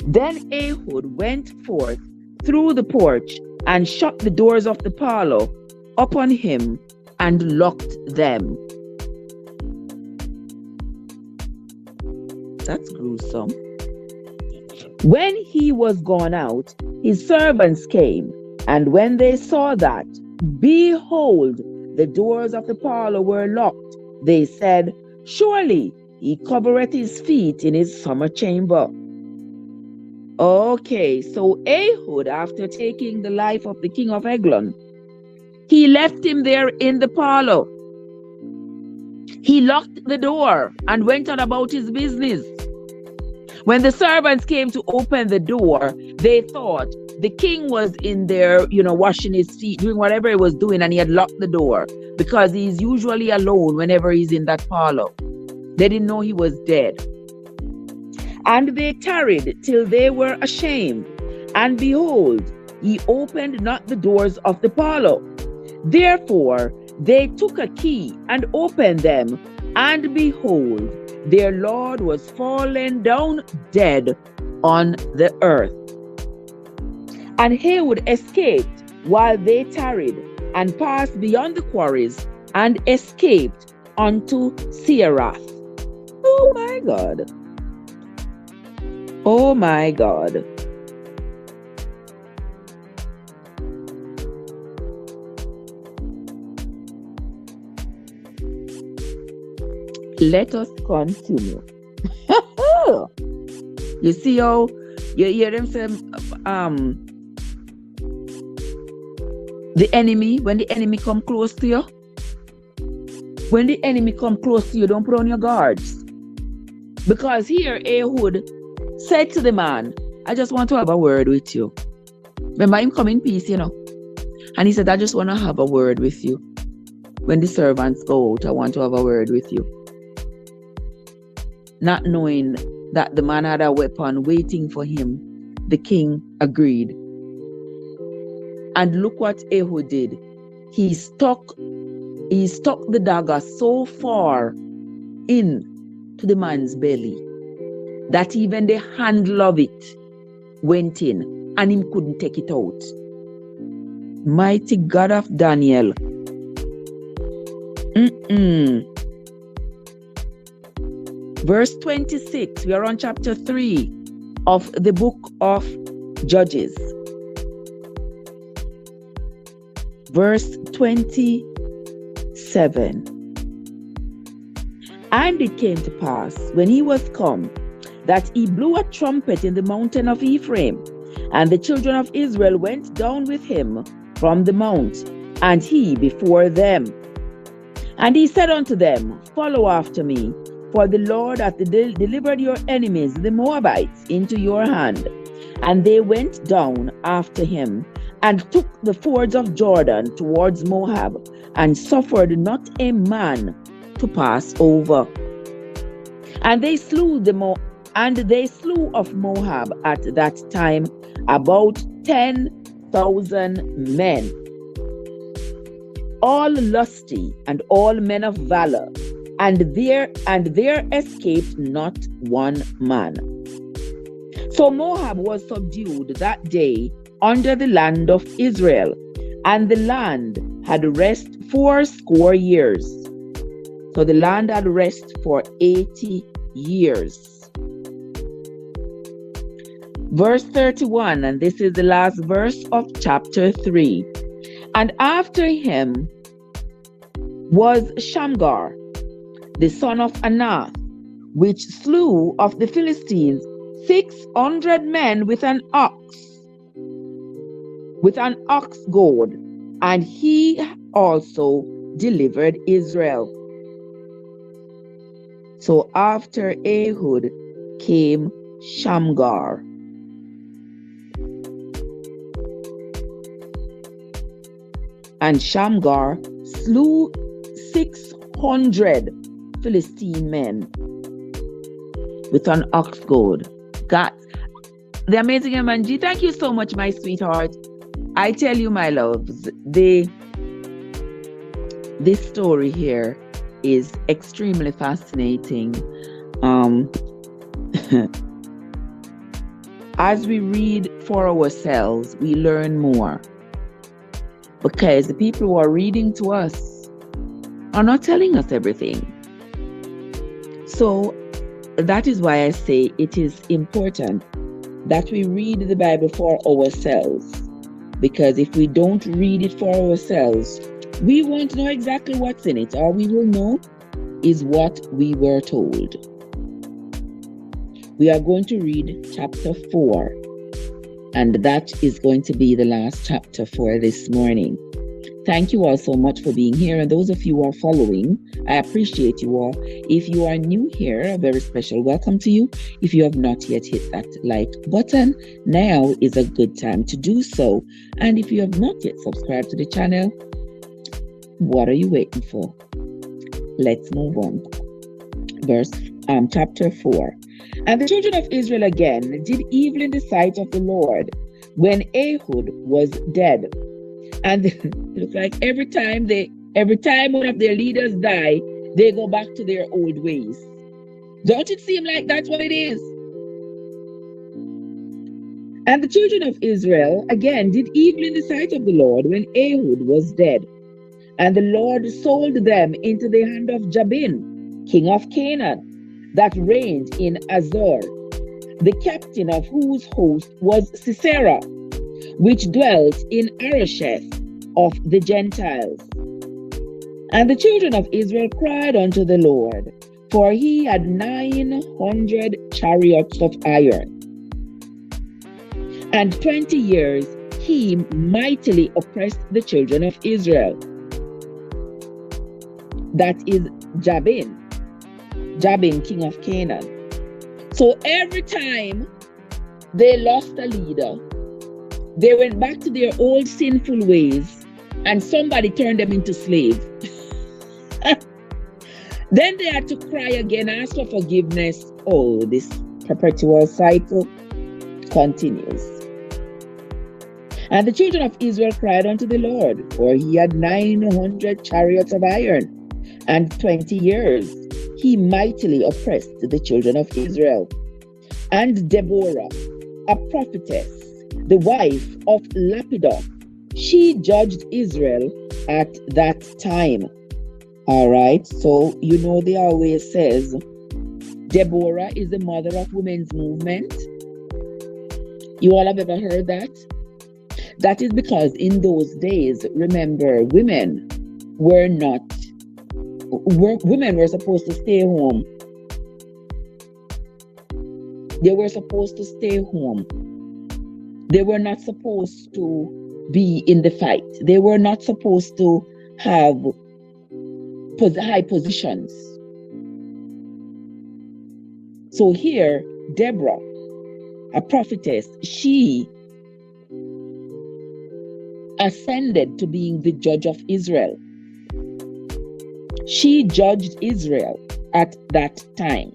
Then Ehud went forth through the porch and shut the doors of the parlor upon him and locked them. That's gruesome. When he was gone out, his servants came, and when they saw that, behold, the doors of the parlor were locked, they said, Surely he covereth his feet in his summer chamber. Okay, so Ehud, after taking the life of the king of Eglon, he left him there in the parlor. He locked the door and went on about his business. When the servants came to open the door, they thought the king was in there, washing his feet, doing whatever he was doing, and he had locked the door because he's usually alone whenever he's in that parlor. They didn't know he was dead. And they tarried till they were ashamed. And behold, he opened not the doors of the parlor. Therefore they took a key and opened them. And behold, their Lord was fallen down dead on the earth. And Ehud escaped while they tarried, and passed beyond the quarries, and escaped unto Seirath. Oh my God. Oh my God. Let us continue. You see how you hear them say, The enemy, when the enemy come close to you, don't put on your guards. Because here Ehud said to the man, I just want to have a word with you. Remember, him come in peace, And he said, I just want to have a word with you. When the servants go out, I want to have a word with you. Not knowing that the man had a weapon waiting for him, the king agreed. And look what Ehud did. He stuck the dagger so far in to the man's belly that even the handle of it went in and him couldn't take it out. Mighty God of Daniel. Verse 26, we are on chapter 3 of the book of Judges. Verse 27. And it came to pass, when he was come, that he blew a trumpet in the mountain of Ephraim, and the children of Israel went down with him from the mount, and he before them. And he said unto them, Follow after me, for the Lord hath delivered your enemies, the Moabites, into your hand. And they went down after him, and took the fords of Jordan towards Moab, and suffered not a man to pass over. And they slew of Moab at that time about 10,000 men, all lusty and all men of valor, and there escaped not one man. So Moab was subdued that day under the land of Israel, and the land had rest 80 years. So the land had rest for 80 years. Verse 31, and this is the last verse of chapter 3. And after him was Shamgar, the son of Anath, which slew of the Philistines 600 men with an ox goad, and he also delivered Israel. So after Ehud came Shamgar. And Shamgar slew 600 Philistine men with an ox goad. God, the amazing Manji, thank you so much, my sweetheart. I tell you, my loves, this story here is extremely fascinating. As we read for ourselves, we learn more. Because the people who are reading to us are not telling us everything. So that is why I say it is important that we read the Bible for ourselves. Because if we don't read it for ourselves, we won't know exactly what's in it. All we will know is what we were told. We are going to read chapter 4. And that is going to be the last chapter for this morning. Thank you all so much for being here. And those of you who are following, I appreciate you all. If you are new here, a very special welcome to you. If you have not yet hit that like button, now is a good time to do so. And if you have not yet subscribed to the channel, what are you waiting for? Let's move on. Chapter 4. And the children of Israel again did evil in the sight of the Lord when Ehud was dead. And it looks like every time one of their leaders die, they go back to their old ways. Don't it seem like that's what it is? And the children of Israel again did evil in the sight of the Lord when Ehud was dead. And the Lord sold them into the hand of Jabin, king of Canaan, that reigned in Azor, the captain of whose host was Sisera, which dwelt in Arasheth of the Gentiles. And the children of Israel cried unto the Lord, for he had 900 chariots of iron. And 20 years he mightily oppressed the children of Israel. That is Jabin, king of Canaan. So every time they lost a leader, they went back to their old sinful ways, and somebody turned them into slaves. Then they had to cry again, ask for forgiveness. Oh, this perpetual cycle continues. And the children of Israel cried unto the Lord, for he had 900 chariots of iron, and 20 years he mightily oppressed the children of Israel. And Deborah, a prophetess, the wife of Lapidoth, she judged Israel at that time. All right, so you know they always says Deborah is the mother of women's movement. You all have ever heard that? That is because in those days, remember, women were supposed to stay home. They were supposed to stay home. They were not supposed to be in the fight. They were not supposed to have high positions. So here, Deborah, a prophetess, she ascended to being the judge of Israel. She judged Israel at that time.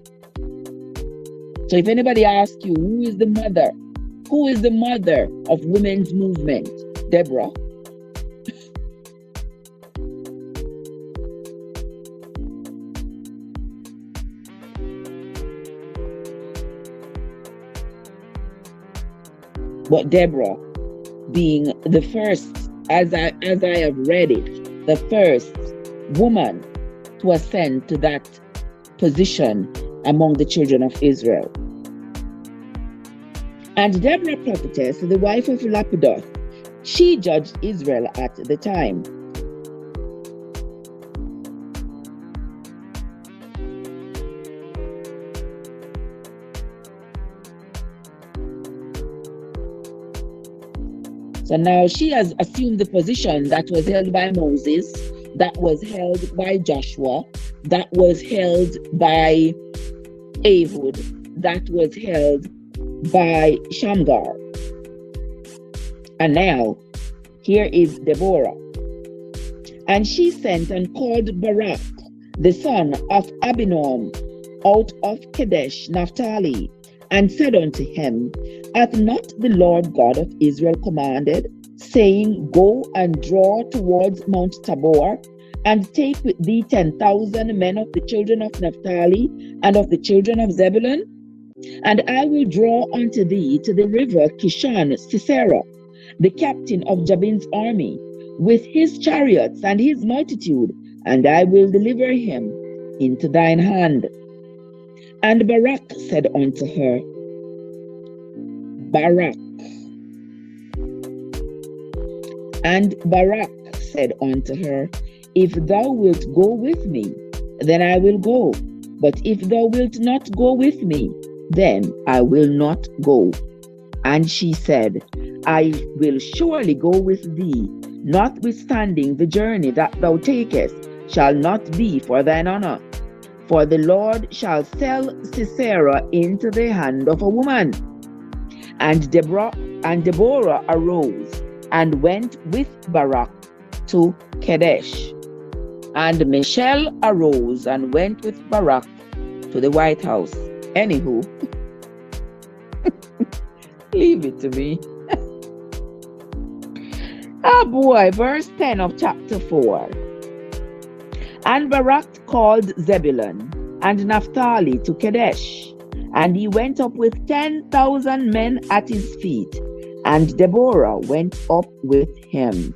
So if anybody asks you, who is the mother? Who is the mother of women's movement? Deborah. But Deborah being the first, as I have read it, the first woman to ascend to that position among the children of Israel. And Deborah prophetess, the wife of Lapidoth, she judged Israel at the time. So now she has assumed the position that was held by Moses, that was held by Joshua, that was held by Ehud, that was held by Shamgar. And now, here is Deborah. And she sent and called Barak, the son of Abinoam, out of Kadesh, Naphtali, and said unto him, Hath not the Lord God of Israel commanded, saying, Go and draw towards Mount Tabor, and take with thee 10,000 men of the children of Naphtali and of the children of Zebulun? And I will draw unto thee to the river Kishon Sisera, the captain of Jabin's army, with his chariots and his multitude, and I will deliver him into thine hand. And Barak said unto her, And Barak said unto her, If thou wilt go with me, then I will go. But if thou wilt not go with me, then I will not go. And she said, I will surely go with thee, notwithstanding the journey that thou takest shall not be for thine honor. For the Lord shall sell Sisera into the hand of a woman. And Deborah arose and went with Barak to Kadesh. And Michelle arose and went with Barak to the White House. Anywho, leave it to me. Oh boy, verse 10 of chapter 4. And Barak called Zebulun and Naphtali to Kadesh, and he went up with 10,000 men at his feet, and Deborah went up with him.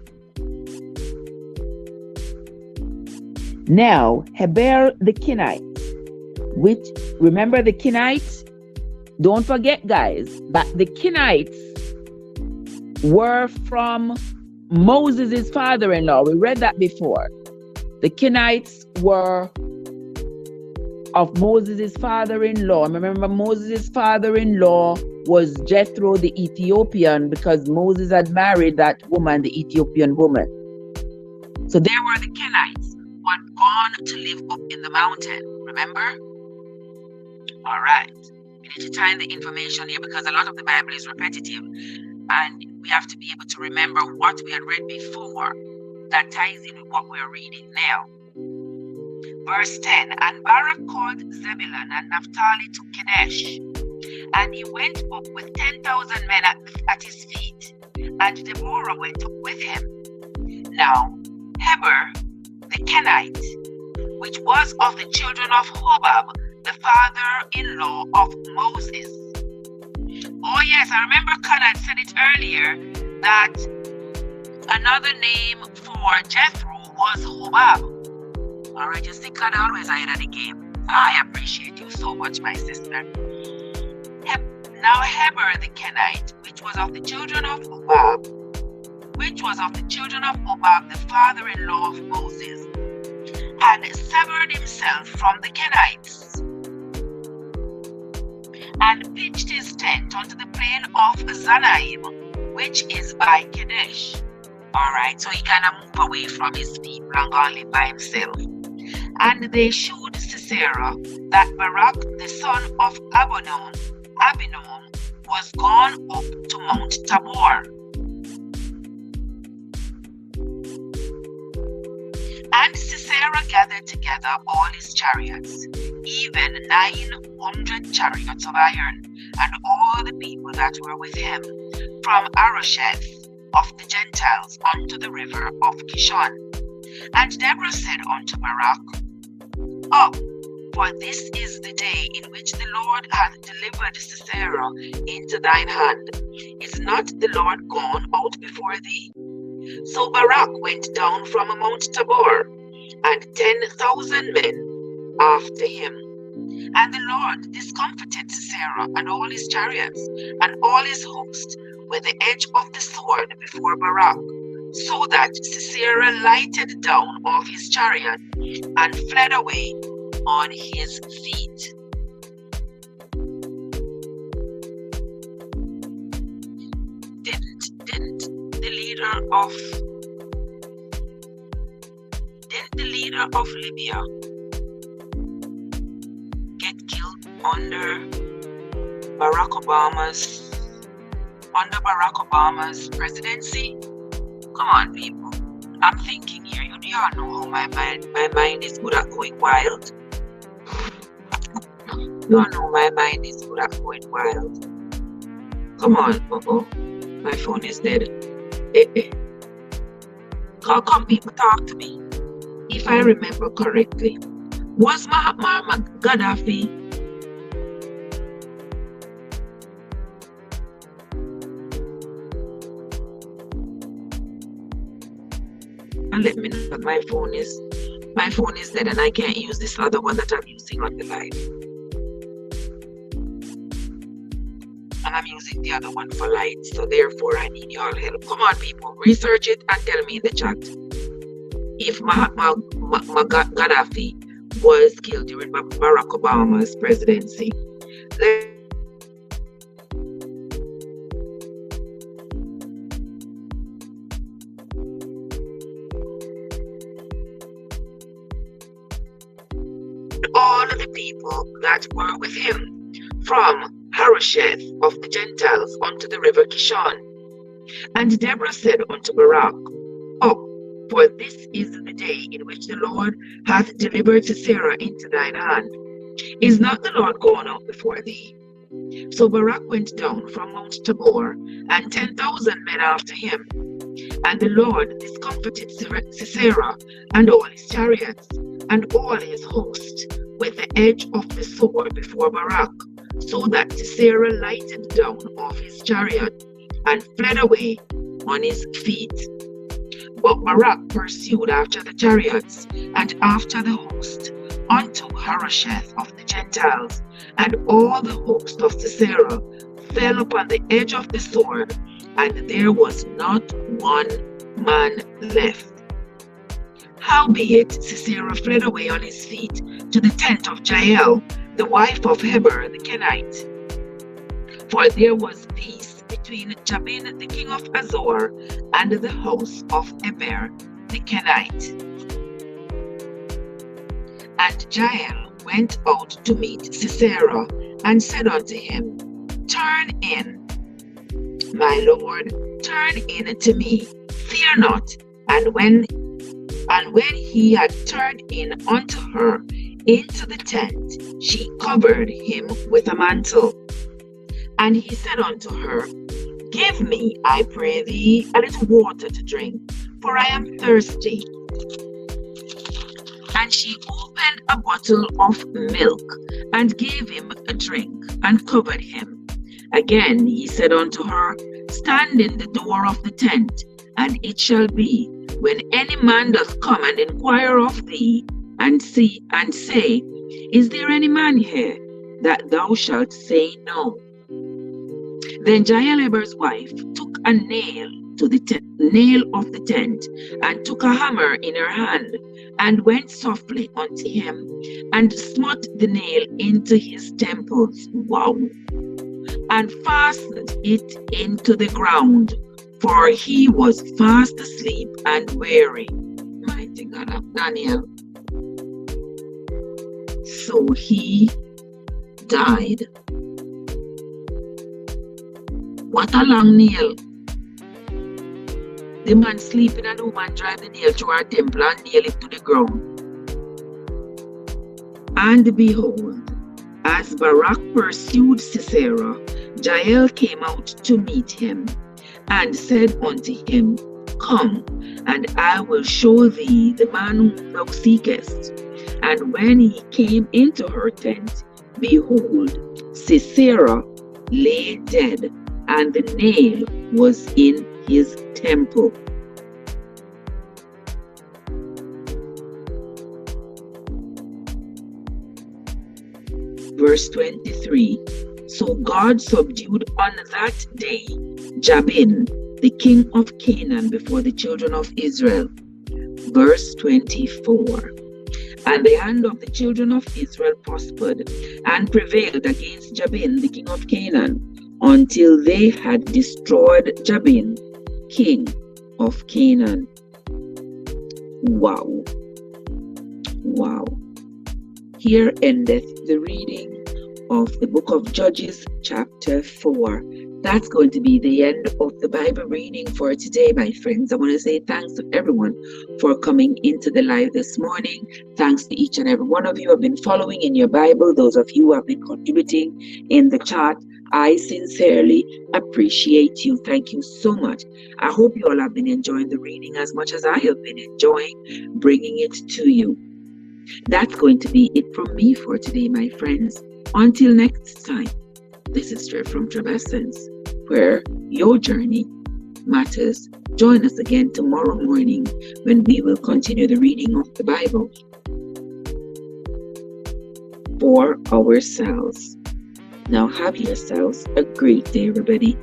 Now Heber the Kenite, which, remember the Kenites? Don't forget, guys, that the Kenites were from Moses' father-in-law. We read that before. The Kenites were of Moses' father-in-law. Remember, Moses' father-in-law was Jethro the Ethiopian, because Moses had married that woman, the Ethiopian woman. So there were the Kenites who had gone to live up in the mountain. Remember? All right. We need to tie in the information here because a lot of the Bible is repetitive and we have to be able to remember what we had read before that ties in with what we're reading now. Verse 10, and Barak called Zebulun and Naphtali to Kadesh, and he went up with 10,000 men at his feet, and Deborah went up with him. Now Heber the Kenite, which was of the children of Hobab, the father-in-law of Moses. Oh yes, I remember Conrad said it earlier that another name for Jethro was Hobab. All right, you see, God always ahead of the game. I appreciate you so much, my sister. Now Heber the Kenite, which was of the children of Hobab, the father-in-law of Moses, had severed himself from the Kenites and pitched his tent unto the plain of Zanaim, which is by Kadesh. All right, so he kind of moved away from his people and gone live by himself. And they shewed Sisera that Barak the son of Abinoam was gone up to Mount Tabor. And Sisera gathered together all his chariots, even 900 chariots of iron, and all the people that were with him, from Arosheth of the Gentiles unto the river of Kishon. And Deborah said unto Barak, Up, for this is the day in which the Lord hath delivered Sisera into thine hand. Is not the Lord gone out before thee? So Barak went down from Mount Tabor, and 10,000 men after him. And the Lord discomfited Sisera and all his chariots and all his host with the edge of the sword before Barak, so that Sisera lighted down off his chariot and fled away on his feet. Didn't the leader of Libya get killed under Barack Obama's presidency? Come on, people. I'm thinking here. You all know how my mind is good at going wild. You all know my mind is good at going wild. Come on, my phone is dead. Come people, talk to me. If I remember correctly, was Muammar Gaddafi and let me know that my phone is dead and I can't use this other one that I'm using on the live. And I'm using the other one for light, so therefore I need your help. Come on, people, research it and tell me in the chat if Muammar Gaddafi was killed during Barack Obama's presidency. All of the people that were with him from Harosheth of the Gentiles unto the river Kishon. And Deborah said unto Barak, Up, for this is the day in which the Lord hath delivered Sisera into thine hand. Is not the Lord gone out before thee? So Barak went down from Mount Tabor, and 10,000 men after him. And the Lord discomfited Sisera and all his chariots and all his host with the edge of the sword before Barak, so that Sisera lighted down off his chariot and fled away on his feet. But Barak pursued after the chariots and after the host unto Harosheth of the Gentiles, and all the host of Sisera fell upon the edge of the sword, and there was not one man left. Howbeit Sisera fled away on his feet to the tent of Jael, the wife of Heber the Kenite. For there was peace between Jabin the king of Hazor and the house of Eber the Kenite. And Jael went out to meet Sisera, and said unto him, Turn in, my lord, turn in to me, fear not. And when he had turned in unto her into the tent, she covered him with a mantle. And he said unto her, Give me, I pray thee, a little water to drink, for I am thirsty. And she opened a bottle of milk, and gave him a drink, and covered him. Again he said unto her, Stand in the door of the tent, and it shall be, when any man doth come and inquire of thee, and say, Is there any man here? That thou shalt say no. Then Jael Eber's wife took a nail of the tent, and took a hammer in her hand, and went softly unto him, and smote the nail into his temples. Wow! And fastened it into the ground, for he was fast asleep and weary. Mighty God of Daniel. So he died. What a long nail. The man sleeping and the woman drive the nail through her temple and nail it to the ground. And behold, as Barak pursued Sisera, Jael came out to meet him, and said unto him, Come, and I will show thee the man whom thou seekest. And when he came into her tent, behold, Sisera lay dead, and the nail was in his temple. Verse 23. So God subdued on that day Jabin, the king of Canaan, before the children of Israel. Verse 24. And the hand of the children of Israel prospered, and prevailed against Jabin, the king of Canaan, until they had destroyed Jabin, king of Canaan. Wow. Wow. Here endeth the reading of the book of Judges, chapter 4. That's going to be the end of the Bible reading for today, my friends. I want to say thanks to everyone for coming into the live this morning. Thanks to each and every one of you who have been following in your Bible, those of you who have been contributing in the chat. I sincerely appreciate you. Thank you so much. I hope you all have been enjoying the reading as much as I have been enjoying bringing it to you. That's going to be it from me for today, my friends. Until next time, this is straight from Trebessence, where your journey matters. Join us again tomorrow morning when we will continue the reading of the Bible for ourselves. Now have yourselves a great day, everybody.